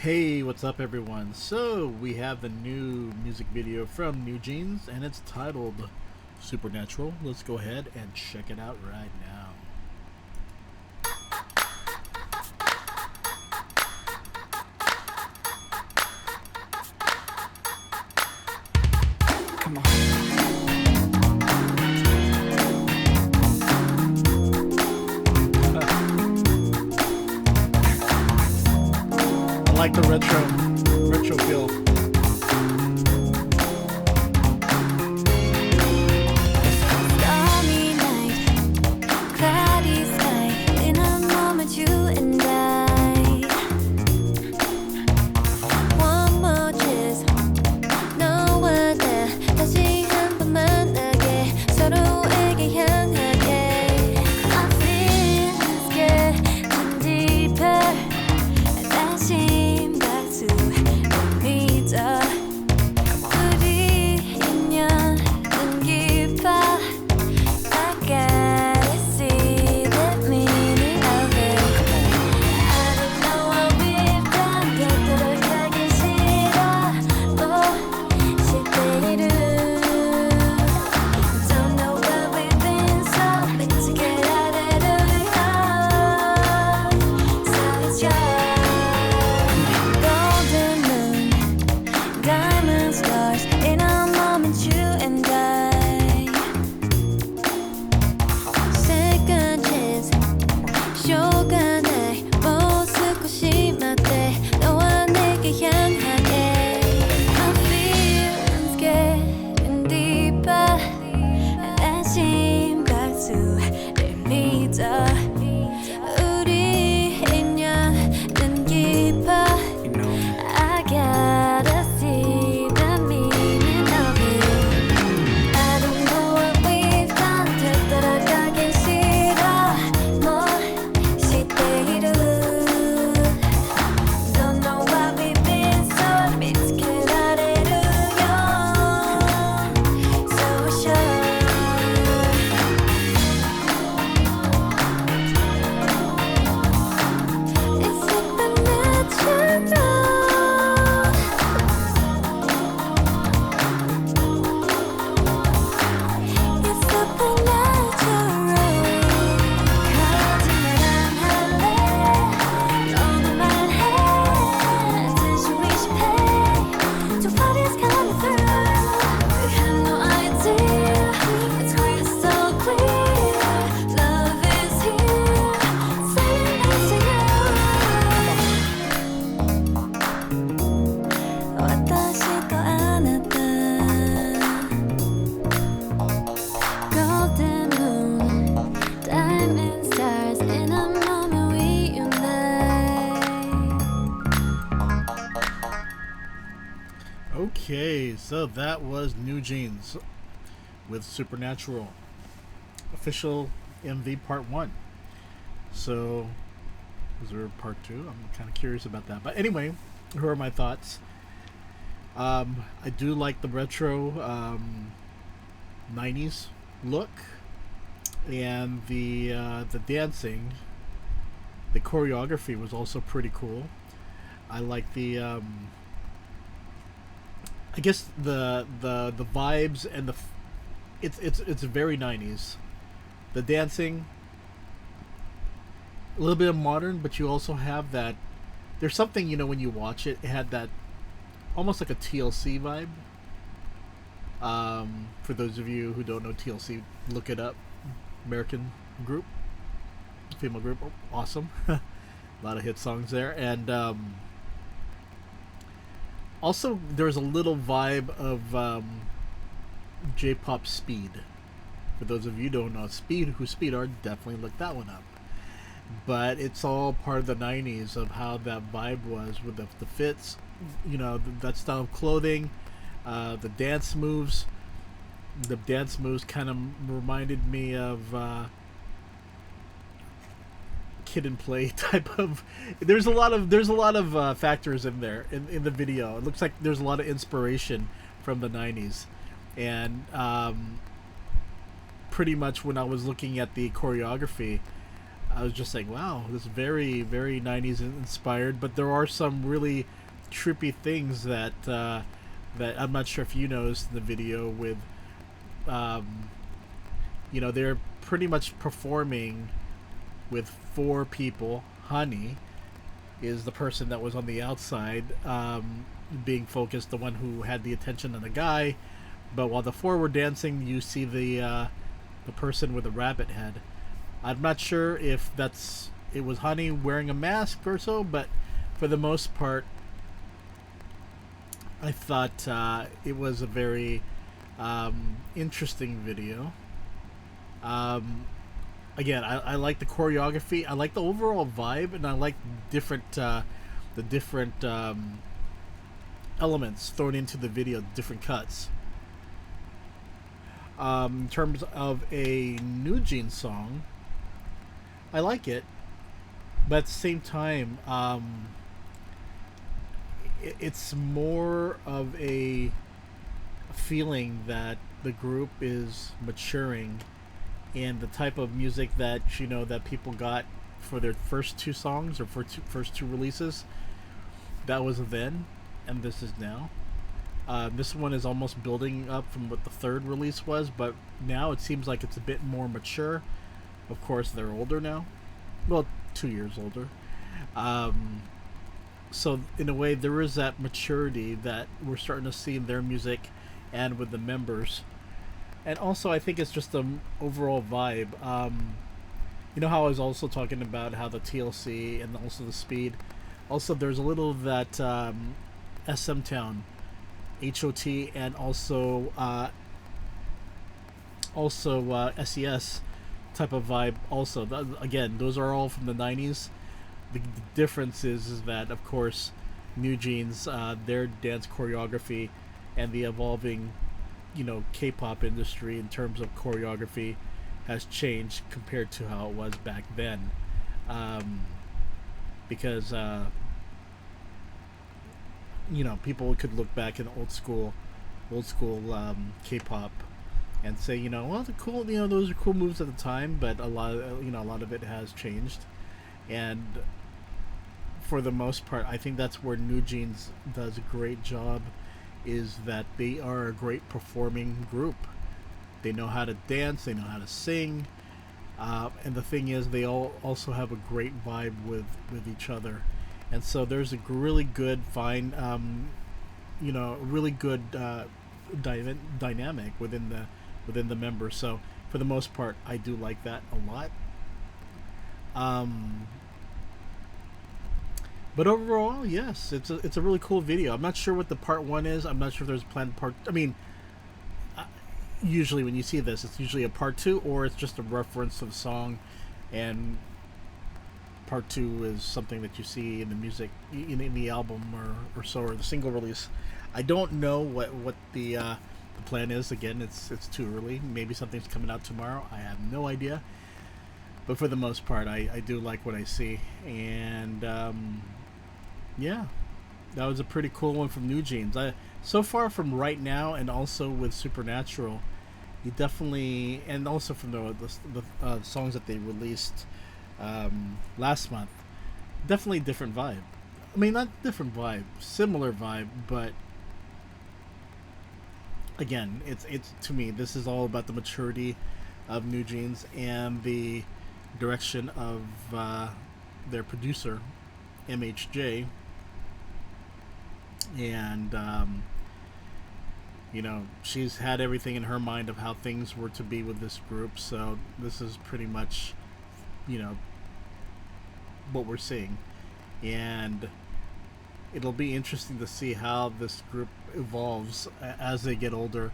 Hey, what's up everyone? So, we have the new music video from NewJeans and it's titled Supernatural. Let's go ahead and check it out right now. Come on. I like the retro feel. Stormy night, cloudy sky. In a moment, you and I. One more kiss, no one there. 다시 한 번 만나게 서로에게 향하게. Our feelings getting deeper. 다시 back to the middle. 우리 인연은 깊어. I gotta see the meaning of it. I don't know what we've done. 되돌아가기 싫어. 시대를 don't know what we've been so let's get out of here. So it's yours. Golden moon, diamond stars. In a moment, you and I. Second chance, 쇼간에 뭐少し 맞대. 너와 내게 향하게. My feelings getting deeper. 다시 back to the middle. 우리 인연은 깊어. You know, I gotta see the meaning of it. I don't know what we've done. 되돌아가기 싫어. 뭐 시대로 don't know what we've been so 미치게 아래로요. So sure. It's supernatural. It's supernatural. 거짓말 안 할래. 너무만 해. 다시 wish pay to what is coming through. We have no idea. It's crystal clear. Love is here. Saying it's you. 私とあなた Golden moon, diamond stars. In a moment we unite. Okay, so that was NewJeans with Supernatural. Official MV Part 1. So, is there a Part 2? I'm kind of curious about that. But anyway, here are my thoughts. I do like the retro 90s look and the dancing. The choreography was also pretty cool. I like the I guess the vibes and it's very 90s. The dancing, a little bit of modern, but you also have that. There's something, when you watch it, it had that almost like a TLC vibe. For those of you who don't know TLC, look it up. American group, female group, awesome. A lot of hit songs there, and also there's a little vibe of J-pop Speed. For those of you who don't know who Speed are, definitely look that one up. But it's all part of the 90s of how that vibe was with the fits, that style of clothing, the dance moves. The dance moves kind of reminded me of Kid and Play type of. There's a lot of factors in there in the video. It looks like there's a lot of inspiration from the 90s, and pretty much when I was looking at the choreography, I was just like, wow, this is very, very 90s inspired. But there are some really trippy things that that I'm not sure if you noticed in the video with, um, they're pretty much performing with four people. Hanni is the person that was on the outside, being focused, the one who had the attention of the guy. But while the four were dancing, you see the person with a rabbit head. I'm not sure if it was Hanni wearing a mask or so, but for the most part, I thought it was a very interesting video. Again, I like the choreography. I like the overall vibe, and I like the different elements thrown into the video, different cuts. In terms of a NewJeans song, I like it, but at the same time, it's more of a feeling that the group is maturing, and the type of music that that people got for their first two songs or first two releases, that was then, and this is now. This one is almost building up from what the third release was, but now it seems like it's a bit more mature. Of course, they're older now. Well, 2 years older. So in a way, there is that maturity that we're starting to see in their music and with the members. And also, I think it's just the overall vibe. You know how I was also talking about how the TLC and also the speed. Also, there's a little of that SM Town, HOT, and also SES type of vibe. Also, again, those are all from the 90s. The difference is that, of course, NewJeans, their dance choreography and the evolving, K-pop industry in terms of choreography has changed compared to how it was back then. Because people could look back in old school K-pop and say, well, the cool, those are cool moves at the time, but a lot of it has changed. And for the most part, I think that's where NewJeans does a great job, is that they are a great performing group. They know how to dance, they know how to sing, and the thing is, they all also have a great vibe with each other. And so there's a really good, fine, really good dynamic within the members. So for the most part, I do like that a lot. But overall, yes, it's a really cool video. I'm not sure what the part one is. I'm not sure if there's a planned part. I mean, usually when you see this, it's usually a part two, or it's just a reference to the song, and part two is something that you see in the music, in the album or so, or the single release. I don't know what the plan is. Again, it's too early. Maybe something's coming out tomorrow. I have no idea. But for the most part, I do like what I see. And yeah, that was a pretty cool one from NewJeans. So far from Right Now, and also with Supernatural, you definitely, and also from the songs that they released last month, definitely different vibe. I mean, not different vibe, similar vibe, but again, it's to me, this is all about the maturity of NewJeans and the direction of their producer, MHJ. And she's had everything in her mind of how things were to be with this group, so this is pretty much what we're seeing. And it'll be interesting to see how this group evolves as they get older,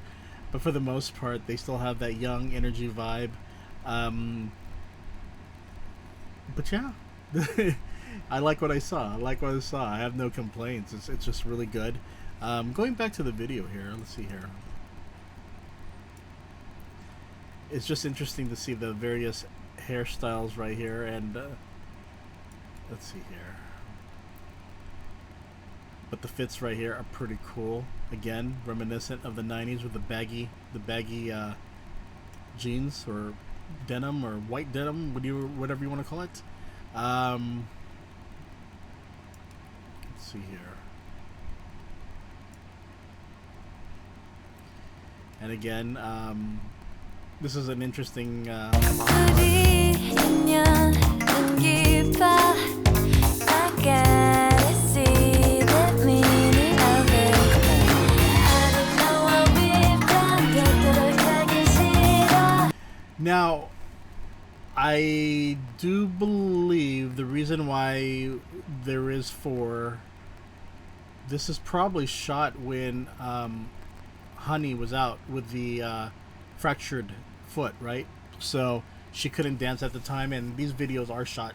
but for the most part, they still have that young energy vibe. But yeah, I like what I saw. I have no complaints. It's just really good. Going back to the video here, let's see here. It's just interesting to see the various hairstyles right here, and let's see here. But the fits right here are pretty cool. Again, reminiscent of the 90s with the baggy jeans, or denim or white denim, whatever you want to call it. Let's see here. And again, this is an interesting now, I do believe the reason why there is 4, this is probably shot when Hanni was out with the fractured foot, right? So she couldn't dance at the time, and these videos are shot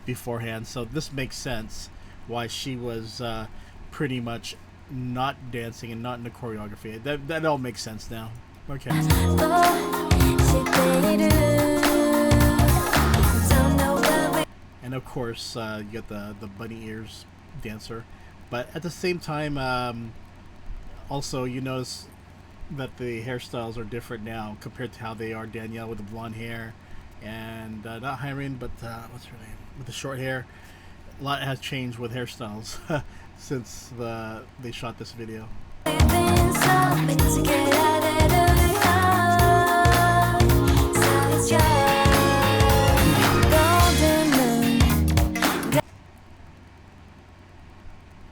beforehand, so this makes sense why she was pretty much not dancing and not in the choreography. That all makes sense now. Okay. And of course, you get the bunny ears dancer, but at the same time, also you notice that the hairstyles are different now compared to how they are. Danielle with the blonde hair, and not Hyein, but what's her name, with the short hair. A lot has changed with hairstyles since they shot this video.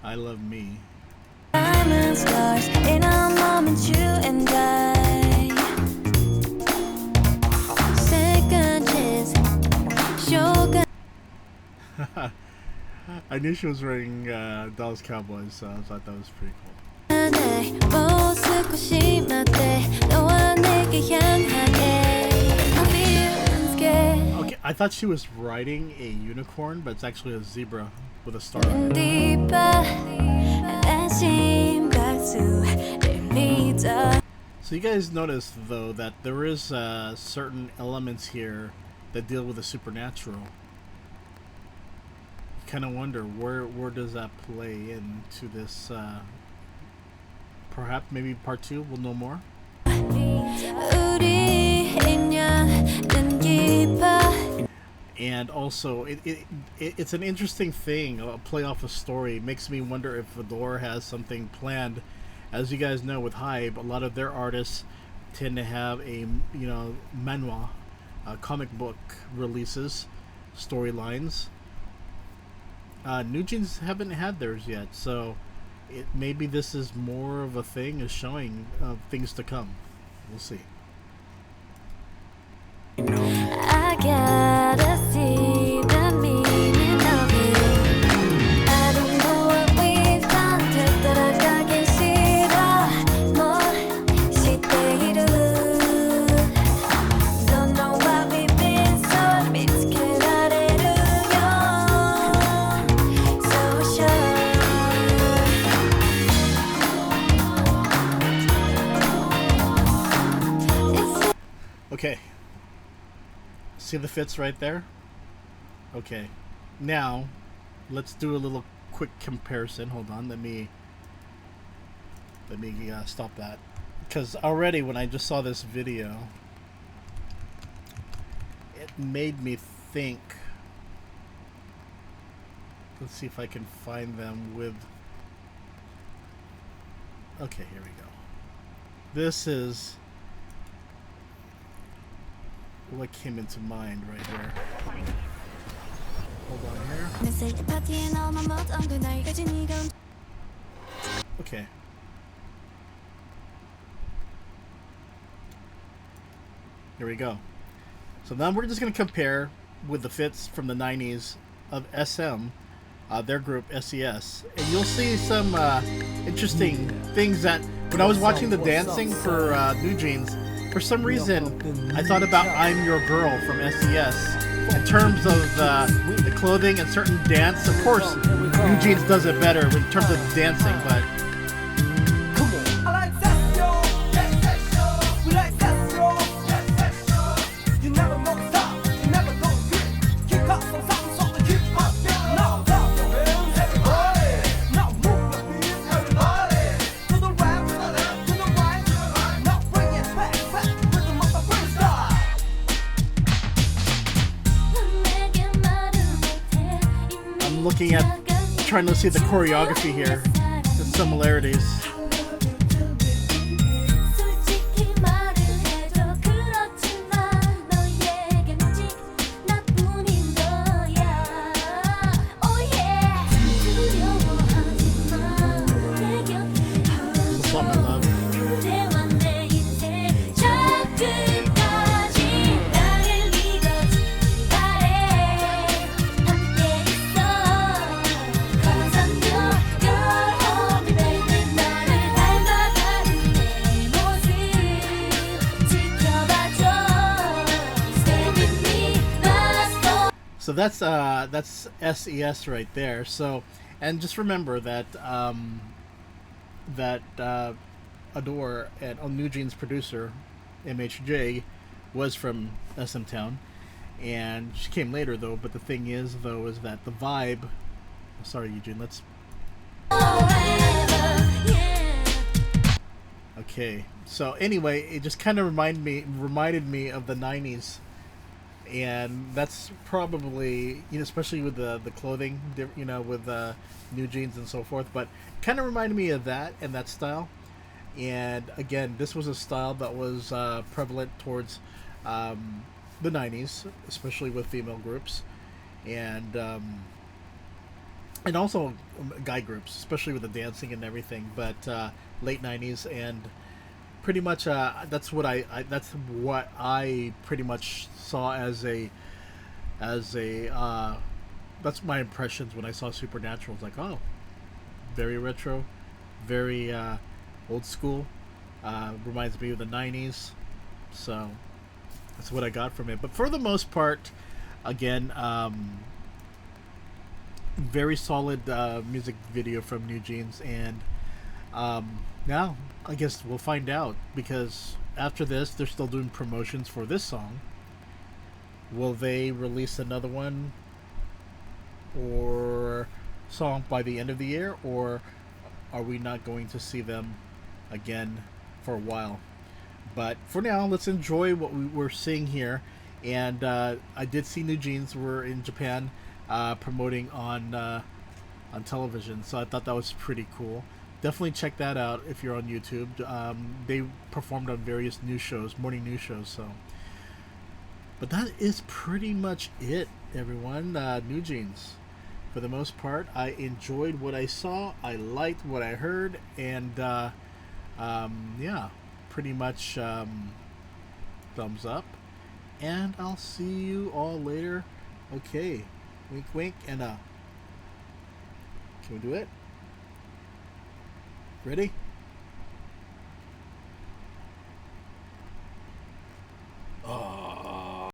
I love me. Diamond stars in a moment, you and I. Second chance, shogun. I knew she was wearing Dallas Cowboys, so I thought that was pretty cool. Okay, I thought she was riding a unicorn, but it's actually a zebra with a star on it. So you guys notice though that there is certain elements here that deal with the supernatural. You kind of wonder where does that play into this. Perhaps maybe part 2 we'll know more. And also, it's an interesting thing, a play off a story. It makes me wonder if Fedor has something planned. As you guys know, with HYBE, a lot of their artists tend to have a, manhwa, comic book releases, storylines. NewJeans haven't had theirs yet, so maybe this is more of a thing, a showing of things to come. We'll see. I gotta see the meaning of it. I don't know what we've done that I can see more. Don't know what we've been so sure. Okay. See the fits right there? Okay. Now, let's do a little quick comparison. Hold on, let me stop that. Because already when I just saw this video, it made me think. Let's see if I can find them with... Okay, here we go. This is what came into mind right here. Hold on here. Okay. Here we go. So now we're just going to compare with the fits from the 90s of SM, their group SES, and you'll see some interesting things that when I was watching the dancing for NewJeans, for some reason, I thought about I'm Your Girl from SES in terms of the clothing and certain dance. Of course, NewJeans does it better in terms of dancing, but looking at, trying to see the choreography here, the similarities. 솔직히 말을 해줘 그렇지만 너에겐 오직 나뿐인 거야 Oh yeah 두려워하지 마 내 곁에 It's a song I love. 그대와 내 인생 저 끝까지 나를 믿어주길 바래 함께 있어 Cause I know you're home baby 나를 닮아가는 내 모습 지켜봐줘 Stay with me last for So that's SES right there. So, and just remember that Adore and NewJeans producer MHJ was from SM Town, and she came later though. But the thing is that the vibe. Sorry, Eugene. Let's. forever yeah Okay. So anyway, it just kind of reminded me of the '90s, and that's probably, you know, especially with the clothing, you know, with New Jeans and so forth. But kind of reminded me of that and that style. And again, this was a style that was prevalent towards the '90s, especially with female groups, and also guy groups, especially with the dancing and everything. But late '90s, and pretty much that's what I pretty much saw as a that's my impressions when I saw Supernatural. It's like, oh, very retro, very old school, reminds me of the '90s. So that's what I got from it. But for the most part, again, very solid music video from NewJeans. And now I guess we'll find out, because after this they're still doing promotions for this song. Will they release another one or song by the end of the year, or are we not going to see them again for a while? But for now, let's enjoy what we're seeing here. And I did see NewJeans were in Japan promoting on television, so I thought that was pretty cool. Definitely check that out if you're on YouTube. They performed on various news shows, morning news shows. So, but that is pretty much it, everyone. NewJeans, for the most part, I enjoyed what I saw. I liked what I heard, and yeah, pretty much thumbs up. And I'll see you all later. Okay, wink, wink, and can we do it? Ready?